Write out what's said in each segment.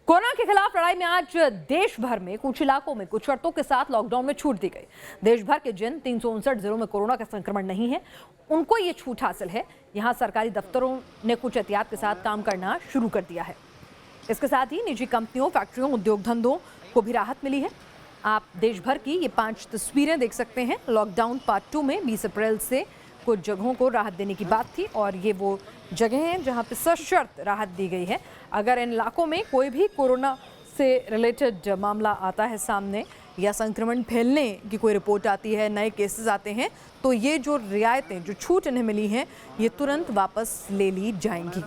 Corona के खिलाफ लड़ाई में आज देश भर में कुछ इलाकों में कुछ शर्तों के साथ लॉकडाउन में छूट दी गई। देश भर के जिन 359 जिलों में कोरोना का संक्रमण नहीं है, उनको ये छूट हासिल है। यहां सरकारी दफ्तरों ने कुछ एहतियात के साथ काम करना शुरू कर दिया है। इसके साथ ही निजी कंपनियों, फैक्ट्रियों, उद्योग धंधों को भी राहत मिली है। आप देश भर की ये 5 तस्वीरें देख सकते हैं। लॉकडाउन पार्ट 2 में 20 अप्रैल से कुछ जगहों को राहत देने की बात थी और ये वो जगह हैं जहां पे सशर्त राहत दी गई है। अगर इन इलाकों में कोई भी कोरोना से रिलेटेड मामला आता है सामने या संक्रमण फैलने की कोई रिपोर्ट आती है, नए केसेस आते हैं, तो ये जो रियायतें, जो छूट इन्हें मिली हैं, ये तुरंत वापस ले ली जाएंगी।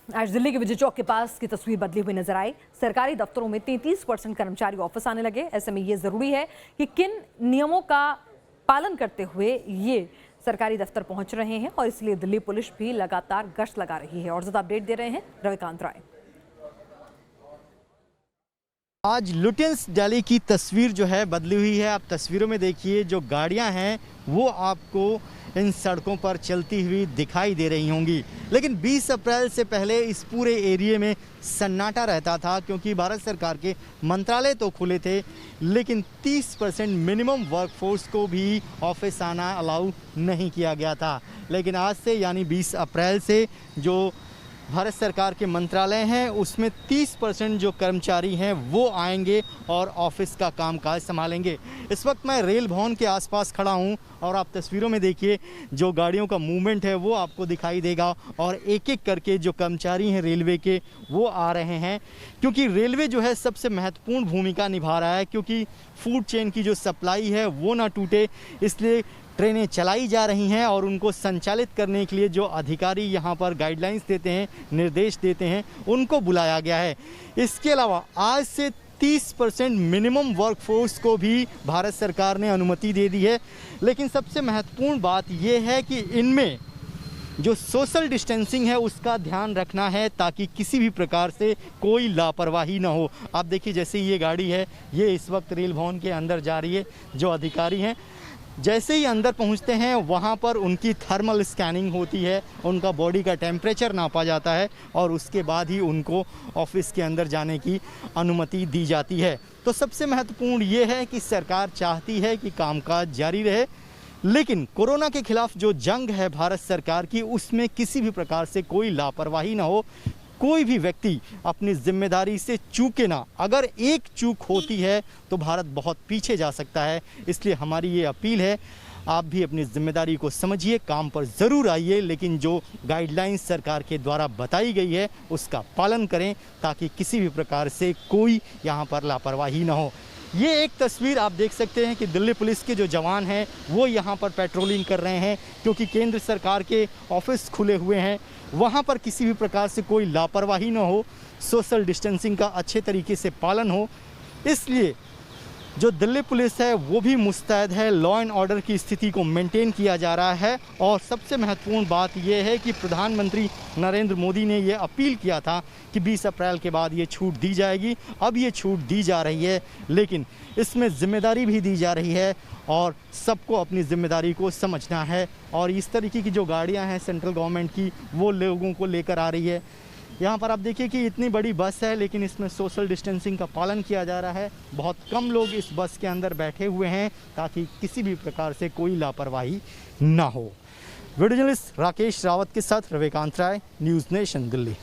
आज दिल्ली के विजय चौक के पास की तस्वीर बदली हुई नजर आई। सरकारी दफ्तरों में 33% कर्मचारी ऑफिस आने लगे। ऐसे में ये जरूरी है कि किन नियमों का पालन करते हुए ये सरकारी दफ्तर पहुंच रहे हैं और इसलिए दिल्ली पुलिस भी लगातार गश्त लगा रही है। और ज्यादा अपडेट दे रहे हैं रविकांत राय। आज लुटियंस दिल्ली की तस्वीर जो है बदली हुई है। आप तस्वीरों में देखिए, जो गाड़ियां हैं वो आपको इन सड़कों पर चलती हुई दिखाई दे रही होंगी। लेकिन 20 अप्रैल से पहले इस पूरे एरिया में सन्नाटा रहता था, क्योंकि भारत सरकार के मंत्रालय तो खुले थे, लेकिन 30% मिनिमम वर्कफोर्स को भी ऑफिस आना अलाउ नहीं किया गया था। लेकिन आज से यानी 20 अप्रैल से जो भारत सरकार के मंत्रालय हैं उसमें 30% जो कर्मचारी हैं वो आएंगे और ऑफिस का कामकाज संभालेंगे। इस वक्त मैं रेल भवन के आसपास खड़ा हूं और आप तस्वीरों में देखिए, जो गाड़ियों का मूवमेंट है वो आपको दिखाई देगा और एक एक करके जो कर्मचारी हैं रेलवे के वो आ रहे हैं, क्योंकि रेलवे जो है सबसे महत्वपूर्ण भूमिका निभा रहा है। क्योंकि फूड चेन की जो सप्लाई है वो ना टूटे, इसलिए ट्रेनें चलाई जा रही हैं और उनको संचालित करने के लिए जो अधिकारी यहाँ पर गाइडलाइंस देते हैं, निर्देश देते हैं, उनको बुलाया गया है। इसके अलावा आज से 30% मिनिमम वर्कफोर्स को भी भारत सरकार ने अनुमति दे दी है। लेकिन सबसे महत्वपूर्ण बात यह है कि इनमें जो सोशल डिस्टेंसिंग है उसका ध्यान रखना है, ताकि किसी भी प्रकार से कोई लापरवाही ना हो। आप देखिए, जैसे ये गाड़ी है ये इस वक्त रेल भवन के अंदर जा रही है। जो अधिकारी हैं जैसे ही अंदर पहुंचते हैं वहां पर उनकी थर्मल स्कैनिंग होती है, उनका बॉडी का टेम्परेचर नापा जाता है और उसके बाद ही उनको ऑफिस के अंदर जाने की अनुमति दी जाती है। तो सबसे महत्वपूर्ण ये है कि सरकार चाहती है कि कामकाज जारी रहे, लेकिन कोरोना के खिलाफ जो जंग है भारत सरकार की, उसमें किसी भी प्रकार से कोई लापरवाही ना हो, कोई भी व्यक्ति अपनी जिम्मेदारी से चूके ना। अगर एक चूक होती है तो भारत बहुत पीछे जा सकता है। इसलिए हमारी ये अपील है, आप भी अपनी जिम्मेदारी को समझिए, काम पर ज़रूर आइए, लेकिन जो गाइडलाइंस सरकार के द्वारा बताई गई है उसका पालन करें, ताकि किसी भी प्रकार से कोई यहाँ पर लापरवाही ना हो। ये एक तस्वीर आप देख सकते हैं कि दिल्ली पुलिस के जो जवान हैं वो यहाँ पर पेट्रोलिंग कर रहे हैं, क्योंकि केंद्र सरकार के ऑफिस खुले हुए हैं, वहाँ पर किसी भी प्रकार से कोई लापरवाही ना हो, सोशल डिस्टेंसिंग का अच्छे तरीके से पालन हो। इसलिए जो दिल्ली पुलिस है वो भी मुस्तैद है, लॉ एंड ऑर्डर की स्थिति को मेंटेन किया जा रहा है। और सबसे महत्वपूर्ण बात यह है कि प्रधानमंत्री नरेंद्र मोदी ने ये अपील किया था कि 20 अप्रैल के बाद ये छूट दी जाएगी। अब ये छूट दी जा रही है, लेकिन इसमें जिम्मेदारी भी दी जा रही है और सबको अपनी जिम्मेदारी को समझना है। और इस तरीके की जो गाड़ियाँ हैं सेंट्रल गवर्नमेंट की, वो लोगों को लेकर आ रही है। यहाँ पर आप देखिए कि इतनी बड़ी बस है, लेकिन इसमें सोशल डिस्टेंसिंग का पालन किया जा रहा है। बहुत कम लोग इस बस के अंदर बैठे हुए हैं, ताकि किसी भी प्रकार से कोई लापरवाही ना हो। वीडियो जर्नलिस्ट राकेश रावत के साथ रविकांत राय, न्यूज़ नेशन, दिल्ली।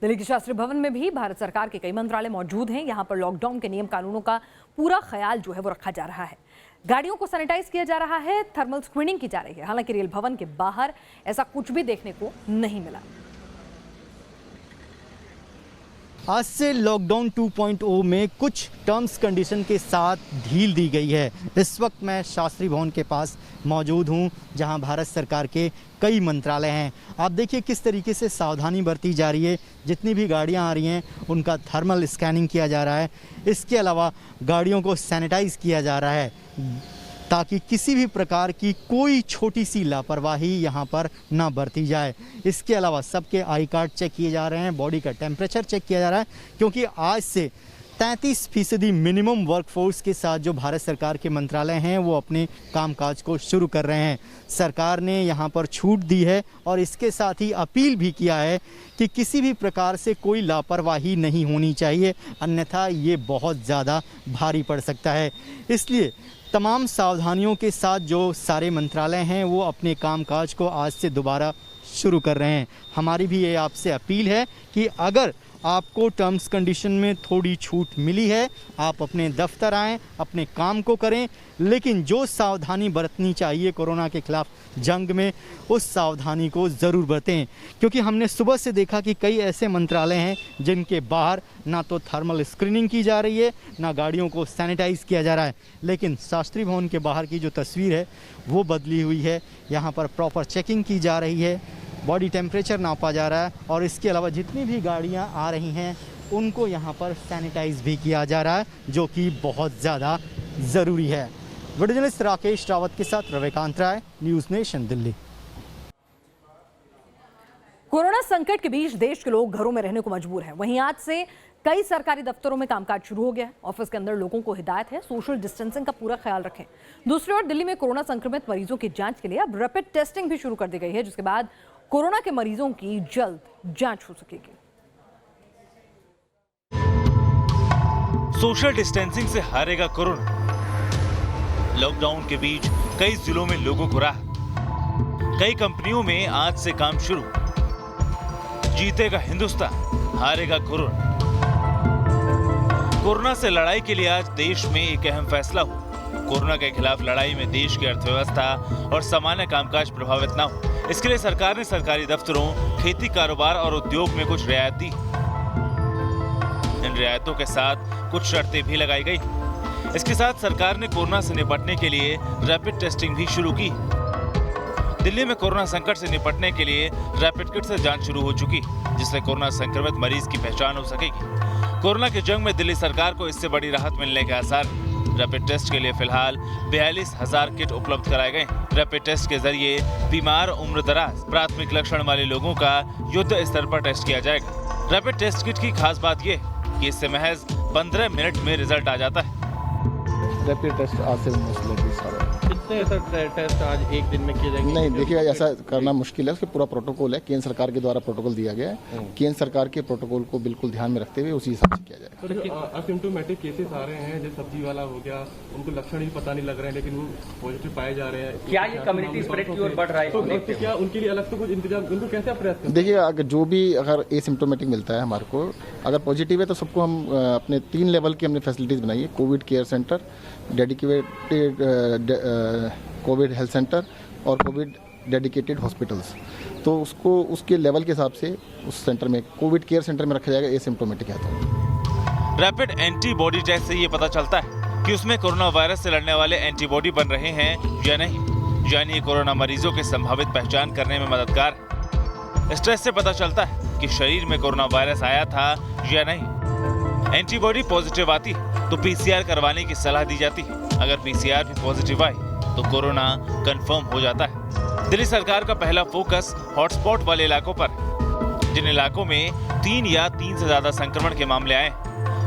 दिल्ली के शास्त्री भवन में भी भारत सरकार के कई मंत्रालय मौजूद हैं। यहाँ पर लॉकडाउन के नियम कानूनों का पूरा ख्याल जो है वो रखा जा रहा है। गाड़ियों को सैनिटाइज किया जा रहा है, थर्मल स्क्रीनिंग की जा रही है। हालांकि रेल भवन के बाहर ऐसा कुछ भी देखने को नहीं मिला। आज से लॉकडाउन 2.0 में कुछ टर्म्स कंडीशन के साथ ढील दी गई है। इस वक्त मैं शास्त्री भवन के पास मौजूद हूं, जहां भारत सरकार के कई मंत्रालय हैं। आप देखिए किस तरीके से सावधानी बरती जा रही है। जितनी भी गाड़ियां आ रही हैं उनका थर्मल स्कैनिंग किया जा रहा है। इसके अलावा गाड़ियों को सैनिटाइज किया जा रहा है, ताकि किसी भी प्रकार की कोई छोटी सी लापरवाही यहाँ पर ना बरती जाए। इसके अलावा सबके आई कार्ड चेक किए जा रहे हैं, बॉडी का टेम्परेचर चेक किया जा रहा है, क्योंकि आज से 33% मिनिमम वर्कफोर्स के साथ जो भारत सरकार के मंत्रालय हैं वो अपने कामकाज को शुरू कर रहे हैं। सरकार ने यहाँ पर छूट दी है और इसके साथ ही अपील भी किया है कि किसी भी प्रकार से कोई लापरवाही नहीं होनी चाहिए, अन्यथा ये बहुत ज़्यादा भारी पड़ सकता है। इसलिए तमाम सावधानियों के साथ जो सारे मंत्रालय हैं वो अपने कामकाज को आज से दोबारा शुरू कर रहे हैं। हमारी भी ये आपसे अपील है कि अगर आपको टर्म्स कंडीशन में थोड़ी छूट मिली है, आप अपने दफ्तर आएँ, अपने काम को करें, लेकिन जो सावधानी बरतनी चाहिए कोरोना के खिलाफ जंग में, उस सावधानी को ज़रूर बरतें। क्योंकि हमने सुबह से देखा कि कई ऐसे मंत्रालय हैं जिनके बाहर ना तो थर्मल स्क्रीनिंग की जा रही है, ना गाड़ियों को सैनिटाइज़ किया जा रहा है, लेकिन शास्त्री भवन के बाहर की जो तस्वीर है वो बदली हुई है। यहाँ पर प्रॉपर चेकिंग की जा रही है, बॉडी टेम्परेचर नापा जा रहा है और इसके अलावा जितनी भी गाड़ियां आ रही हैं उनको यहां पर सैनिटाइज भी किया जा रहा है, जो कि बहुत ज़्यादा ज़रूरी है। वीडियो जर्नलिस्ट राकेश रावत के साथ रविकांत राय, न्यूज़ नेशन, दिल्ली। कोरोना संकट के बीच देश के लोग घरों में रहने को मजबूर हैं। वहीं आज से कई सरकारी दफ्तरों में कामकाज शुरू हो गया है। ऑफिस के अंदर लोगों को हिदायत है सोशल डिस्टेंसिंग का पूरा ख्याल रखें। दूसरी ओर दिल्ली में कोरोना संक्रमित मरीजों की जांच के लिए अब रैपिड टेस्टिंग भी शुरू कर दी गई है, जिसके बाद कोरोना के मरीजों की जल्द जांच हो सकेगी। सोशल डिस्टेंसिंग से हारेगा कोरोना। लॉकडाउन के बीच कई जिलों में लोगों को राहत। कई कंपनियों में आज से काम शुरू। जीतेगा हिंदुस्तान, हारेगा कोरोना। कोरोना से लड़ाई के लिए आज देश में एक अहम फैसला हुआ। कोरोना के खिलाफ लड़ाई में देश की अर्थव्यवस्था और सामान्य कामकाज प्रभावित न हो, इसके लिए सरकार ने सरकारी दफ्तरों, खेती, कारोबार और उद्योग में कुछ रियायत दी। इन रियायतों के साथ कुछ शर्तें भी लगाई गई। इसके साथ सरकार ने कोरोना से निपटने के लिए रैपिड टेस्टिंग भी शुरू की। दिल्ली में कोरोना संकट से निपटने के लिए रैपिड किट से जांच शुरू हो चुकी, जिससे कोरोना संक्रमित मरीज की पहचान हो सकेगी। कोरोना की जंग में दिल्ली सरकार को इससे बड़ी राहत मिलने के आसार। रैपिड टेस्ट के लिए फिलहाल 42,000 किट उपलब्ध कराए गए। रैपिड टेस्ट के जरिए बीमार, उम्रदराज, प्राथमिक लक्षण वाले लोगों का युद्ध स्तर पर टेस्ट किया जाएगा। रैपिड टेस्ट किट की खास बात यह कि इससे महज 15 मिनट में रिजल्ट आ जाता है। रैपिड टेस्ट आज से कितने टेस्ट आज एक दिन में किए जाएंगे? नहीं, देखिए ऐसा करना मुश्किल है, उसके पूरा प्रोटोकॉल है, केंद्र सरकार के द्वारा प्रोटोकॉल दिया गया है। केंद्र सरकार के प्रोटोकॉल को बिल्कुल ध्यान में रखते हुए उसी हिसाब से किया जाएगा। तो देखिए असिम्प्टोमेटिक केसेस आ रहे हैं, जैसे सब्जी वाला हो गया, उनको लक्षण ही पता नहीं लग रहे हैं लेकिन वो पॉजिटिव पाए जा रहे हैं। क्या ये कम्युनिटी स्प्रेड की ओर बढ़ रहा है? तो क्या उनके लिए अलग से कुछ इंतजाम, उनको कैसे आप प्रयास करें? देखिए, अगर जो भी अगर एसिम्प्टोमेटिक मिलता है हमारे को, अगर पॉजिटिव है तो सबको हम अपने 3 लेवल की हमने फैसिलिटीज बनाई है। Covid care centre, dedicated Covid health centre और कोविड डेडिकेटेड हॉस्पिटल्स। तो उसको उसके लेवल के हिसाब से उस सेंटर में, कोविड केयर सेंटर में रखा जाएगा एसिम्प्टोमेटिक है तो। रैपिड एंटीबॉडी टेस्ट से ये पता चलता है कि उसमें कोरोना वायरस से लड़ने वाले एंटीबॉडी बन रहे हैं या नहीं, यानी कोरोना मरीजों की संभावित पहचान करने में मददगार। इस टेस्ट से पता चलता है कि शरीर में कोरोना वायरस आया था या नहीं। एंटीबॉडी पॉजिटिव आती तो पीसीआर करवाने की सलाह दी जाती है। अगर पीसीआर भी पॉजिटिव आई तो कोरोना कंफर्म हो जाता है। दिल्ली सरकार का पहला फोकस हॉटस्पॉट वाले इलाकों पर, जिन इलाकों में 3 या 3 से ज्यादा संक्रमण के मामले आए,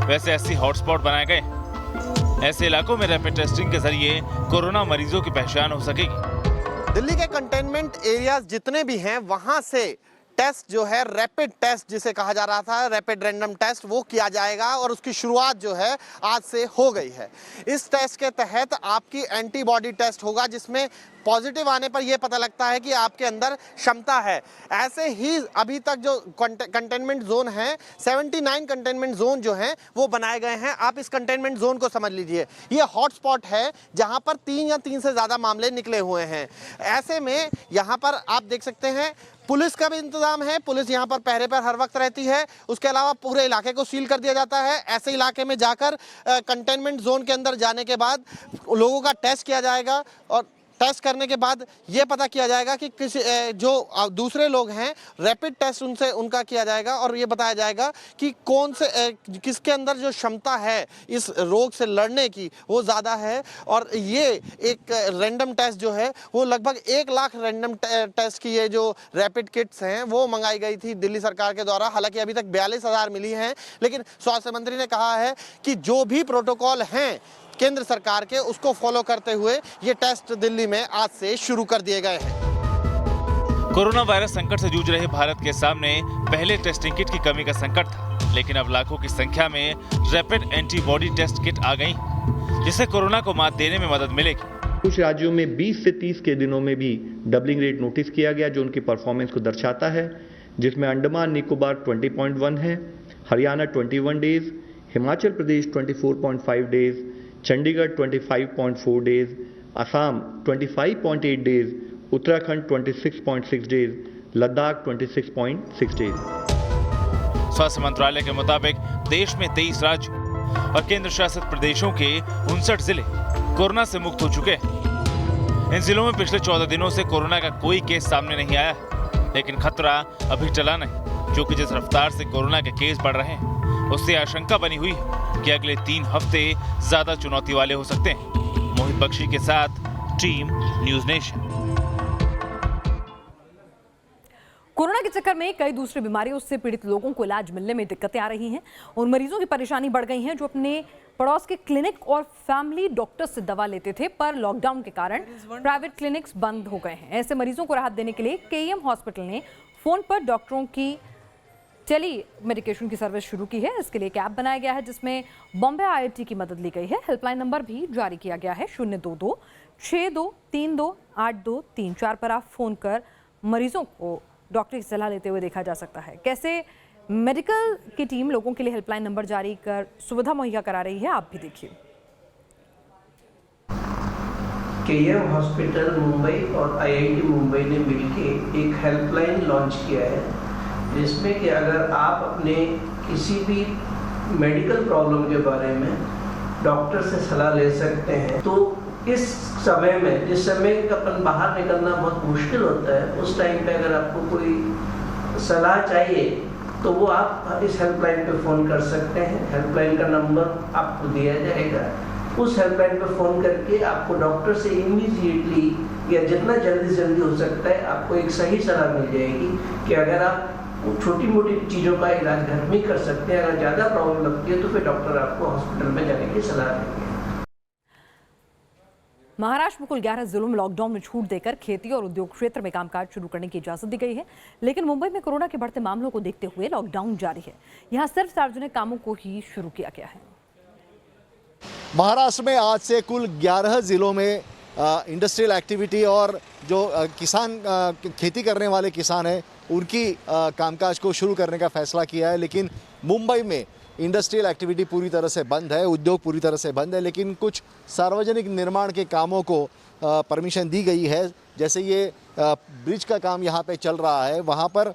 वैसे 80 हॉटस्पॉट बनाए गए। ऐसे इलाकों में रैपिड टेस्टिंग के जरिए कोरोना मरीजों की पहचान हो सकेगी। दिल्ली के कंटेनमेंट एरियाज जितने भी हैं वहां से टेस्ट जो है, रैपिड टेस्ट जिसे कहा जा रहा था, रैपिड रैंडम टेस्ट, वो किया जाएगा और उसकी शुरुआत जो है आज से हो गई है। इस टेस्ट के तहत आपकी एंटीबॉडी टेस्ट होगा, जिसमें पॉजिटिव आने पर यह पता लगता है कि आपके अंदर क्षमता है। ऐसे ही अभी तक जो कंटेनमेंट जोन है, 79 कंटेनमेंट जोन जो हैं वो बनाए गए हैं। आप इस कंटेनमेंट जोन को समझ लीजिए, ये हॉटस्पॉट है जहां पर 3 या 3 से ज़्यादा मामले निकले हुए हैं। ऐसे में यहाँ पर आप देख सकते हैं पुलिस का भी इंतजाम है। पुलिस यहाँ पर पहरे पर हर वक्त रहती है। उसके अलावा पूरे इलाके को सील कर दिया जाता है। ऐसे इलाके में जाकर कंटेनमेंट जोन के अंदर जाने के बाद लोगों का टेस्ट किया जाएगा और टेस्ट करने के बाद ये पता किया जाएगा कि जो दूसरे लोग हैं रैपिड टेस्ट उनसे उनका किया जाएगा और ये बताया जाएगा कि कौन से किसके अंदर जो क्षमता है इस रोग से लड़ने की वो ज़्यादा है। और ये एक रैंडम टेस्ट जो है वो लगभग 1 लाख रैंडम टेस्ट की ये जो रैपिड किट्स हैं वो मंगाई गई थी दिल्ली सरकार के द्वारा। हालांकि अभी तक 42,000 मिली हैं, लेकिन स्वास्थ्य मंत्री ने कहा है कि जो भी प्रोटोकॉल हैं केंद्र सरकार के उसको फॉलो करते हुए ये टेस्ट दिल्ली में आज से शुरू कर दिए गए हैं। कोरोना वायरस संकट से जूझ रहे भारत के सामने पहले टेस्टिंग किट की कमी का संकट था, लेकिन अब लाखों की संख्या में रैपिड एंटीबॉडी टेस्ट किट आ गई, जिससे कोरोना को मात देने में मदद मिलेगी। कुछ राज्यों में 20 से 30 के दिनों में भी डबलिंग रेट नोटिस किया गया, जो उनकी परफॉर्मेंस को दर्शाता है, जिसमें अंडमान निकोबार 20.1 है, Haryana 21 days, Himachal Pradesh 24.5 days, Chandigarh 25.4 days, Assam 25.8 days, Uttarakhand 26.6 days, Ladakh 26.6 days. स्वास्थ्य मंत्रालय के मुताबिक देश में 23 राज्यों और केंद्र शासित प्रदेशों के 59 जिले कोरोना से मुक्त हो चुके हैं। इन जिलों में पिछले 14 दिनों से कोरोना का कोई केस सामने नहीं आया है, लेकिन खतरा अभी टला नहीं, क्योंकि जिस रफ्तार से कोरोना के केस बढ़ रहे हैं उससे आशंका बनी हुई है कि अगले 3 हफ्ते ज्यादा चुनौती वाले हो सकते हैं। मोहित बख्शी के साथ टीम न्यूज़ नेशन। कोरोना के चक्कर में कई दूसरी बीमारियों से पीड़ित लोगों को इलाज मिलने में दिक्कतें आ रही हैं। उन मरीजों की परेशानी बढ़ गई है जो अपने पड़ोस के क्लिनिक और फैमिली डॉक्टर से दवा लेते थे, पर लॉकडाउन के कारण प्राइवेट क्लिनिक्स बंद हो गए हैं। ऐसे मरीजों को राहत देने के लिए केईएम हॉस्पिटल ने फोन पर डॉक्टरों की टेली मेडिकेशन की सर्विस शुरू की है। इसके लिए एक ऐप बनाया गया है जिसमें बॉम्बे IIT की मदद ली गई है। हेल्पलाइन नंबर भी जारी किया गया है 022 62 32 8234 पर आप फोन कर मरीजों को डॉक्टर की सलाह लेते हुए देखा जा सकता है। कैसे मेडिकल की टीम लोगों के लिए हेल्पलाइन नंबर जारी कर सुविधा मुहैया करा रही है, आप भी देखिए। केईएम हॉस्पिटल मुंबई और IIT मुंबई ने मिलकर एक हेल्पलाइन लॉन्च किया है, जिसमें कि अगर आप अपने किसी भी मेडिकल प्रॉब्लम के बारे में डॉक्टर से सलाह ले सकते हैं। तो इस समय में जिस समय अपन बाहर निकलना बहुत मुश्किल होता है, उस टाइम पे अगर आपको कोई सलाह चाहिए तो वो आप इस हेल्पलाइन पे फ़ोन कर सकते हैं। हेल्पलाइन का नंबर आपको दिया जाएगा। उस हेल्पलाइन पे फ़ोन करके आपको डॉक्टर से इमीडिएटली या जितना जल्दी हो सकता है आपको एक सही सलाह मिल जाएगी कि अगर आप छोटी मोटी चीज़ों का इलाज घर में कर सकते हैं, अगर ज़्यादा प्रॉब्लम लगती है तो फिर डॉक्टर आपको हॉस्पिटल में जाने की सलाह देंगे। महाराष्ट्र में कुल 11 जिलों में लॉकडाउन में छूट देकर खेती और उद्योग क्षेत्र में कामकाज शुरू करने की इजाजत दी गई है, लेकिन मुंबई में कोरोना के बढ़ते मामलों को देखते हुए लॉकडाउन जारी है। यहां सिर्फ सार्वजनिक कामों को ही शुरू किया गया है। महाराष्ट्र में आज से कुल 11 जिलों में इंडस्ट्रियल एक्टिविटी और जो किसान खेती करने वाले किसान हैं उनकी कामकाज को शुरू करने का फैसला किया है। लेकिन मुंबई में इंडस्ट्रियल एक्टिविटी पूरी तरह से बंद है, उद्योग पूरी तरह से बंद है, लेकिन कुछ सार्वजनिक निर्माण के कामों को परमिशन दी गई है। जैसे ये ब्रिज का काम यहाँ पे चल रहा है, वहाँ पर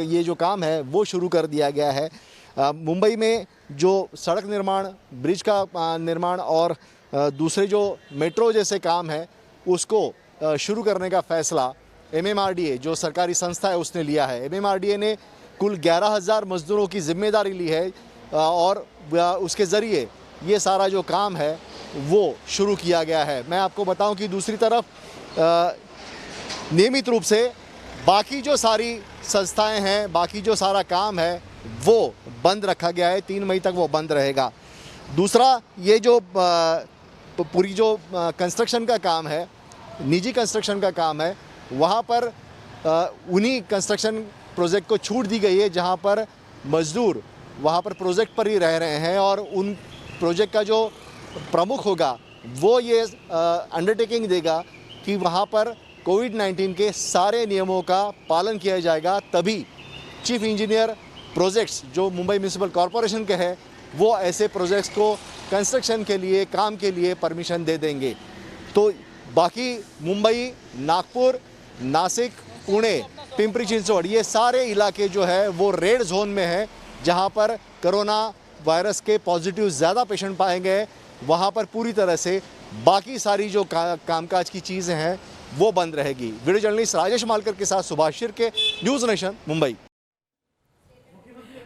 ये जो काम है वो शुरू कर दिया गया है। मुंबई में जो सड़क निर्माण, ब्रिज का निर्माण और दूसरे जो मेट्रो जैसे काम है उसको शुरू करने का फैसला MMRDA जो सरकारी संस्था है उसने लिया है। MMRDA ने कुल 11,000 मजदूरों की जिम्मेदारी ली है और उसके ज़रिए ये सारा जो काम है वो शुरू किया गया है। मैं आपको बताऊं कि दूसरी तरफ नियमित रूप से बाकी जो सारी संस्थाएं हैं, बाकी जो सारा काम है वो बंद रखा गया है। 3 मई तक वो बंद रहेगा। दूसरा, ये जो पूरी जो कंस्ट्रक्शन का काम है, निजी कंस्ट्रक्शन का काम है, वहाँ पर उन्हीं कंस्ट्रक्शन प्रोजेक्ट को छूट दी गई है जहाँ पर मजदूर वहाँ पर प्रोजेक्ट पर ही रह रहे हैं और उन प्रोजेक्ट का जो प्रमुख होगा वो ये अंडरटेकिंग देगा कि वहाँ पर कोविड-19 के सारे नियमों का पालन किया जाएगा। तभी चीफ इंजीनियर प्रोजेक्ट्स जो मुंबई म्यूनिसिपल कॉरपोरेशन के हैं वो ऐसे प्रोजेक्ट्स को कंस्ट्रक्शन के लिए, काम के लिए परमिशन दे देंगे। तो बाकी मुंबई, नागपुर, नासिक, पुणे, पिंपरी चिंचवड़ ये सारे इलाके जो है वो रेड जोन में है, जहां पर कोरोना वायरस के पॉजिटिव ज़्यादा पेशेंट पाए गए। वहाँ पर पूरी तरह से बाकी सारी जो कामकाज की चीज़ें हैं वो बंद रहेगी। वीडियो जर्नलिस्ट राजेश मालकर के साथ Subhash Shirke, news nation, Mumbai.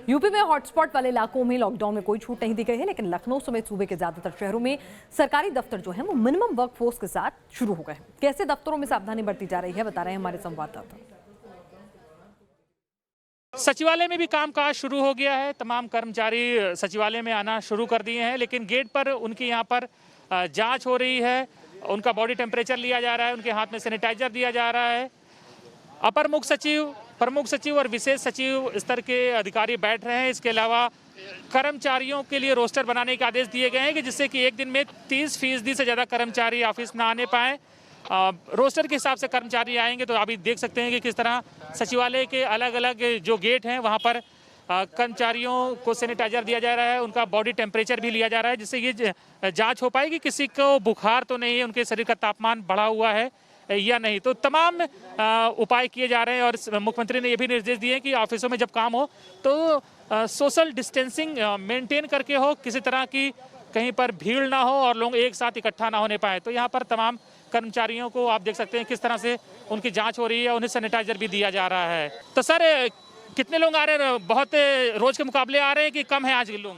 UP में हॉटस्पॉट वाले इलाकों में लॉकडाउन में कोई छूट नहीं दी गई है, लेकिन लखनऊ समेत सूबे के ज्यादातर शहरों में सरकारी दफ्तर जो है वो मिनिमम वर्क फोर्स के साथ शुरू हो गए हैं। कैसे दफ्तरों में सावधानी बरती जा रही है, बता रहे हैं हमारे संवाददाता। सचिवालय में भी कामकाज शुरू हो गया है। तमाम कर्मचारी सचिवालय में आना शुरू कर दिए हैं, लेकिन गेट पर उनकी यहाँ पर जांच हो रही है, उनका बॉडी टेम्परेचर लिया जा रहा है, उनके हाथ में सैनिटाइजर दिया जा रहा है। अपर मुख्य सचिव, प्रमुख सचिव और विशेष सचिव स्तर के अधिकारी बैठ रहे हैं। इसके अलावा कर्मचारियों के लिए रोस्टर बनाने के आदेश दिए गए हैं कि जिससे कि एक दिन में 30% से ज़्यादा कर्मचारी ऑफिस ना आने पाएँ। रोस्टर के हिसाब से कर्मचारी आएंगे तो अभी देख सकते हैं कि किस तरह सचिवालय के अलग अलग जो गेट हैं वहाँ पर कर्मचारियों को सैनिटाइजर दिया जा रहा है, उनका बॉडी टेम्परेचर भी लिया जा रहा है, जिससे ये जांच हो पाएगी किसी को बुखार तो नहीं है, उनके शरीर का तापमान बढ़ा हुआ है या नहीं। तो तमाम उपाय किए जा रहे हैं और मुख्यमंत्री ने ये भी निर्देश दिए हैं कि ऑफिसों में जब काम हो तो सोशल डिस्टेंसिंग मेंटेन करके हो, किसी तरह की कहीं पर भीड़ ना हो और लोग एक साथ इकट्ठा ना होने पाए। तो यहाँ पर तमाम कर्मचारियों को आप देख सकते हैं किस तरह से उनकी जांच हो रही है, उन्हें सैनिटाइजर भी दिया जा रहा है। तो सर कितने लोग आ रहे हैं? बहुत रोज के मुकाबले आ रहे हैं कि कम है आज के लोग?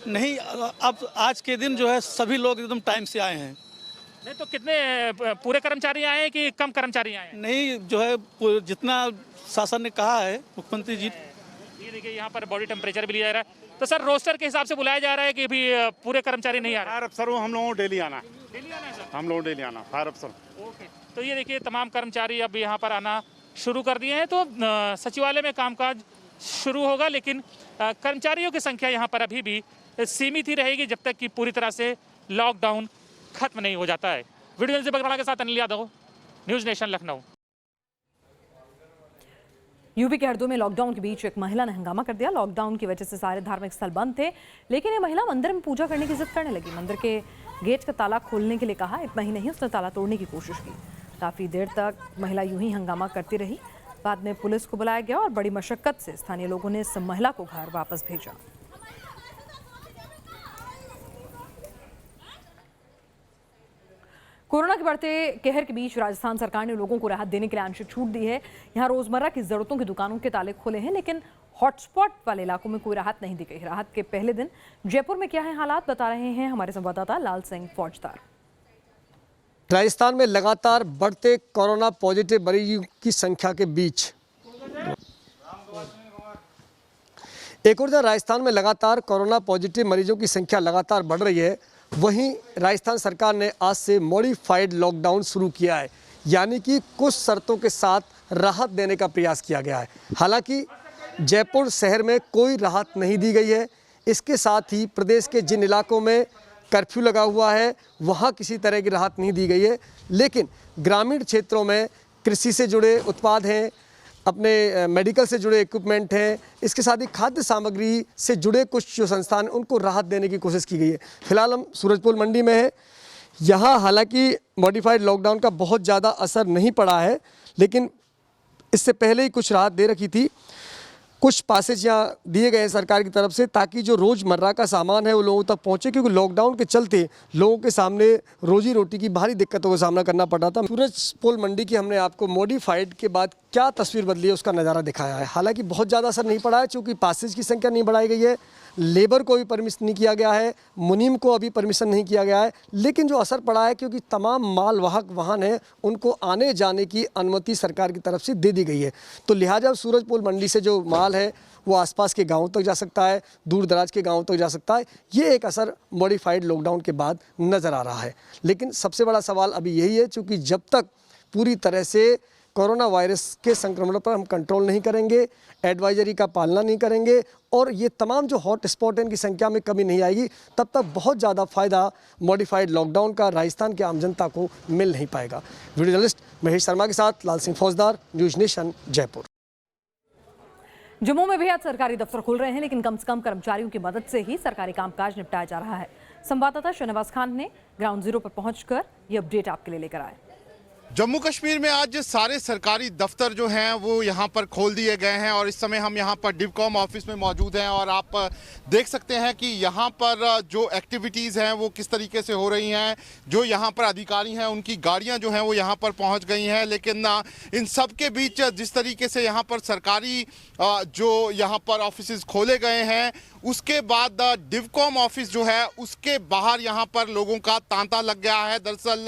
नहीं, अब आज के दिन जो है सभी लोग एकदम टाइम से आए हैं। नहीं तो कितने पूरे कर्मचारी आए हैं कि कम कर्मचारी आए हैं? नहीं, जो है जितना शासन ने कहा है मुख्यमंत्री जी। ये देखिए यहाँ पर बॉडी टेम्परेचर भी लिया जा रहा है। तो सर रोस्टर के हिसाब से बुलाया जा रहा है कि भी पूरे कर्मचारी नहीं आ रहे? फायर अफसर हम लोगों को डेली आना है। डेली आना है सर? हम लोग डेली आना, फायर अफसर। ओके, तो ये देखिए तमाम कर्मचारी अब यहाँ पर आना शुरू कर दिए हैं। तो सचिवालय में कामकाज शुरू होगा, लेकिन कर्मचारियों की संख्या यहाँ पर अभी भी सीमित ही रहेगी जब तक कि पूरी तरह से लॉकडाउन खत्म नहीं हो जाता है। वीडियो से बगराड़ा के साथ Anil Yadav, news nation, Lucknow. UP के हरदोई में लॉकडाउन के बीच एक महिला ने हंगामा कर दिया। लॉकडाउन की वजह से सारे धार्मिक स्थल बंद थे, लेकिन ये महिला मंदिर में पूजा करने की जिद करने लगी। मंदिर के गेट का ताला खोलने के लिए कहा, इतना ही नहीं उसने ताला तोड़ने की कोशिश की। काफ़ी देर तक महिला यूं ही हंगामा करती रही। बाद में पुलिस को बुलाया गया और बड़ी मशक्कत से स्थानीय लोगों ने इस महिला को घर वापस भेजा। कोरोना के बढ़ते कहर के बीच राजस्थान सरकार ने लोगों को राहत देने के लिए आंशिक छूट दी है। यहां रोजमर्रा की जरूरतों की दुकानों के ताले खुले हैं, लेकिन हॉटस्पॉट वाले इलाकों में कोई राहत नहीं दी गई। राहत के पहले दिन जयपुर में क्या है हालात, बता रहे हैं हमारे संवाददाता लाल सिंह फौजदार। राजस्थान में लगातार बढ़ते कोरोना पॉजिटिव मरीजों की संख्या के बीच एक और जगह राजस्थान में लगातार कोरोना पॉजिटिव मरीजों की संख्या लगातार बढ़ रही है, वहीं राजस्थान सरकार ने आज से मॉडिफाइड लॉकडाउन शुरू किया है, यानी कि कुछ शर्तों के साथ राहत देने का प्रयास किया गया है। हालांकि जयपुर शहर में कोई राहत नहीं दी गई है। इसके साथ ही प्रदेश के जिन इलाकों में कर्फ्यू लगा हुआ है वहाँ किसी तरह की राहत नहीं दी गई है, लेकिन ग्रामीण क्षेत्रों में कृषि से जुड़े उत्पाद हैं, अपने मेडिकल से जुड़े इक्विपमेंट हैं, इसके साथ ही खाद्य सामग्री से जुड़े कुछ जो संस्थान उनको राहत देने की कोशिश की गई है। फिलहाल हम सूरजपुर मंडी में है। यहाँ हालांकि मॉडिफाइड लॉकडाउन का बहुत ज़्यादा असर नहीं पड़ा है, लेकिन इससे पहले ही कुछ राहत दे रखी थी। कुछ पासेज यहाँ दिए गए हैं सरकार की तरफ से ताकि जो रोज़मर्रा का सामान है वो लोगों तक पहुँचे, क्योंकि लॉकडाउन के चलते लोगों के सामने रोजी रोटी की भारी दिक्कतों का सामना करना पड़ रहा था। सूरजपोल मंडी की हमने आपको मॉडिफाइड के बाद क्या तस्वीर बदली है उसका नज़ारा दिखाया है। हालांकि बहुत ज़्यादा असर नहीं पड़ा है, चूँकि पासेज की संख्या नहीं बढ़ाई गई है, लेबर को भी परमिशन नहीं किया गया है, मुनीम को अभी परमिशन नहीं किया गया है, लेकिन जो असर पड़ा है क्योंकि तमाम मालवाहक वाहन हैं उनको आने जाने की अनुमति सरकार की तरफ से दे दी गई है। तो लिहाजा सूरजपोल मंडी से जो माल है वो आसपास के गांवों तक जा सकता है, दूर दराज के गांवों तक जा सकता है। ये एक असर मॉडिफाइड लॉकडाउन के बाद नज़र आ रहा है। लेकिन सबसे बड़ा सवाल अभी यही है, चूँकि जब तक पूरी तरह से कोरोना वायरस के संक्रमण पर हम कंट्रोल नहीं करेंगे, एडवाइजरी का पालना नहीं करेंगे और ये तमाम जो हॉट स्पॉट हैं इनकी संख्या में कमी नहीं आएगी, तब तक बहुत ज़्यादा फ़ायदा मॉडिफाइड लॉकडाउन का राजस्थान के आम जनता को मिल नहीं पाएगा। वीडियो जर्नलिस्ट महेश शर्मा के साथ लाल सिंह फौजदार, न्यूज़ नेशन, जयपुर। जम्मू में भी आज सरकारी दफ्तर खुल रहे हैं, लेकिन कम से कम कर्मचारियों की मदद से ही सरकारी कामकाज निपटाया जा रहा है। संवाददाता शहनवाज खान ने ग्राउंड जीरो पर पहुंचकर ये अपडेट आपके लिए लेकर आए। जम्मू कश्मीर में आज सारे सरकारी दफ्तर जो हैं वो यहाँ पर खोल दिए गए हैं और इस समय हम यहाँ पर डिवकॉम ऑफिस में मौजूद हैं और आप देख सकते हैं कि यहाँ पर जो एक्टिविटीज़ हैं वो किस तरीके से हो रही हैं। जो यहाँ पर अधिकारी हैं उनकी गाड़ियाँ जो हैं वो यहाँ पर पहुँच गई हैं, लेकिन इन सब के बीच जिस तरीके से यहाँ पर सरकारी जो यहाँ पर ऑफिस खोले गए हैं उसके बाद डिवकॉम ऑफिस जो है उसके बाहर यहाँ पर लोगों का तांता लग गया है। दरअसल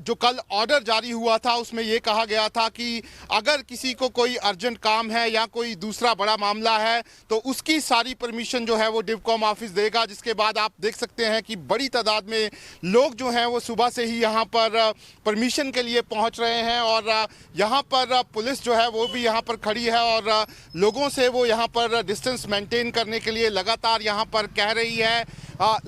जो कल ऑर्डर जारी हुआ था उसमें ये कहा गया था कि अगर किसी को कोई अर्जेंट काम है या कोई दूसरा बड़ा मामला है तो उसकी सारी परमिशन जो है वो डिवकॉम ऑफिस देगा। जिसके बाद आप देख सकते हैं कि बड़ी तादाद में लोग जो हैं वो सुबह से ही यहाँ पर परमिशन के लिए पहुँच रहे हैं और यहाँ पर पुलिस जो है वो भी यहाँ पर खड़ी है और लोगों से वो यहाँ पर डिस्टेंस मेंटेन करने के लिए लगातार यहाँ पर कह रही है।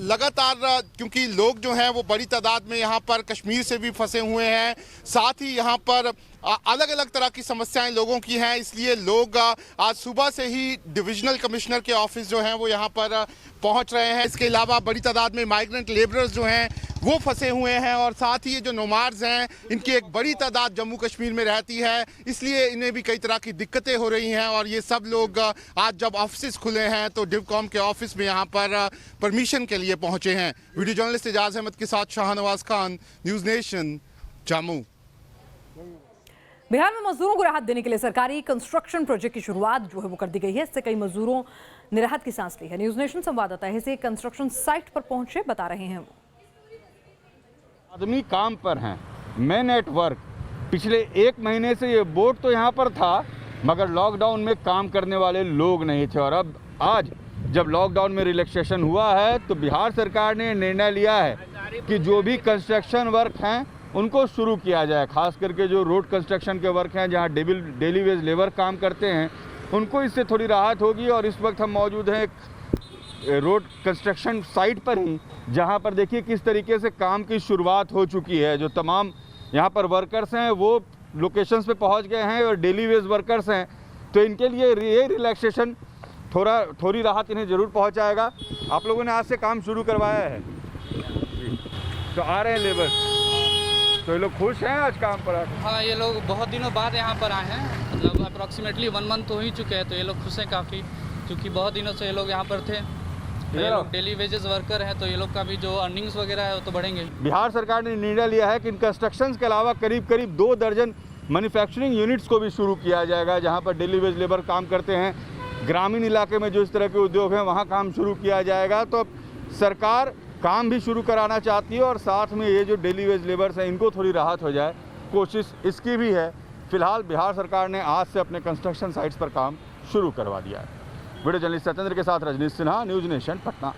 लगातार क्योंकि लोग जो हैं वो बड़ी तादाद में यहाँ पर कश्मीर से भी फंसे हुए हैं, साथ ही यहाँ पर अलग अलग तरह की समस्याएं लोगों की हैं, इसलिए लोग आज सुबह से ही डिविजनल कमिश्नर के ऑफिस जो हैं वो यहाँ पर पहुँच रहे हैं। इसके अलावा बड़ी तादाद में माइग्रेंट लेबरर्स जो हैं वो फंसे हुए हैं और साथ ही ये जो नोमाड्स हैं इनकी एक बड़ी तादाद जम्मू कश्मीर में रहती है, इसलिए इन्हें भी कई तरह की दिक्कतें हो रही हैं। और ये सब लोग आज जब ऑफिस खुले हैं तो डिवकॉम के ऑफिस में यहाँ पर परमिशन के लिए पहुँचे हैं। वीडियो जर्नलिस्ट एजाज अहमद के साथ शाहनवाज खान, न्यूज़ नेशन, जम्मू। बिहार में मजदूरों को राहत देने के लिए सरकारी कंस्ट्रक्शन प्रोजेक्ट की शुरुआत जो है वो कर दी गई है। इससे कई मजदूरों ने राहत की सांस ली है। न्यूज़ नेशन संवाददाता है से कंस्ट्रक्शन साइट पर पहुंचे, बता रहे हैं। आदमी काम पर हैं, मैन एट वर्क। पिछले 1 महीने से ये बोर्ड तो यहाँ पर था मगर लॉकडाउन में काम करने वाले लोग नहीं थे और अब आज जब लॉकडाउन में रिलैक्सेशन हुआ है तो बिहार सरकार ने निर्णय लिया है कि जो भी कंस्ट्रक्शन वर्क हैं उनको शुरू किया जाए। खास करके जो रोड कंस्ट्रक्शन के वर्क हैं जहाँ डेली वेज लेबर काम करते हैं उनको इससे थोड़ी राहत होगी। और इस वक्त हम मौजूद हैं एक रोड कंस्ट्रक्शन साइट पर ही, जहाँ पर देखिए किस तरीके से काम की शुरुआत हो चुकी है। जो तमाम यहाँ पर वर्कर्स हैं वो लोकेशंस पे पहुँच गए हैं और डेली वेज वर्कर्स हैं तो इनके लिए ये रिलैक्सेशन थोड़ी राहत इन्हें ज़रूर पहुँचाएगा। आप लोगों ने आज से काम शुरू करवाया है तो आ रहे हैं लेबर, तो ये लोग खुश हैं आज काम पर आकर? हाँ, ये लोग बहुत दिनों बाद यहाँ पर आए हैं, मतलब अप्रॉक्सीमेटली 1 मंथ तो हो ही चुके हैं, तो ये लोग खुश हैं काफ़ी क्योंकि बहुत दिनों से ये लोग यहाँ पर थे। तो ये लोग डेली वेजेस वर्कर हैं तो ये लोग का भी जो अर्निंग्स वगैरह है वो तो बढ़ेंगे। बिहार सरकार ने निर्णय लिया है कि इन कंस्ट्रक्शंस के अलावा करीब 2 दर्जन मैन्युफैक्चरिंग यूनिट्स को भी शुरू किया जाएगा जहाँ पर डेली वेज लेबर काम करते हैं। ग्रामीण इलाके में जो इस तरह के उद्योग हैं वहाँ काम शुरू किया जाएगा। तो सरकार काम भी शुरू कराना चाहती है और साथ में ये जो डेली वेज लेबर्स हैं इनको थोड़ी राहत हो जाए, कोशिश इसकी भी है। फिलहाल बिहार सरकार ने आज से अपने कंस्ट्रक्शन साइट्स पर काम शुरू करवा दिया है। वीडियो जर्नलिस्ट सत्येंद्र के साथ रजनीश सिन्हा, न्यूज़ नेशन, पटना।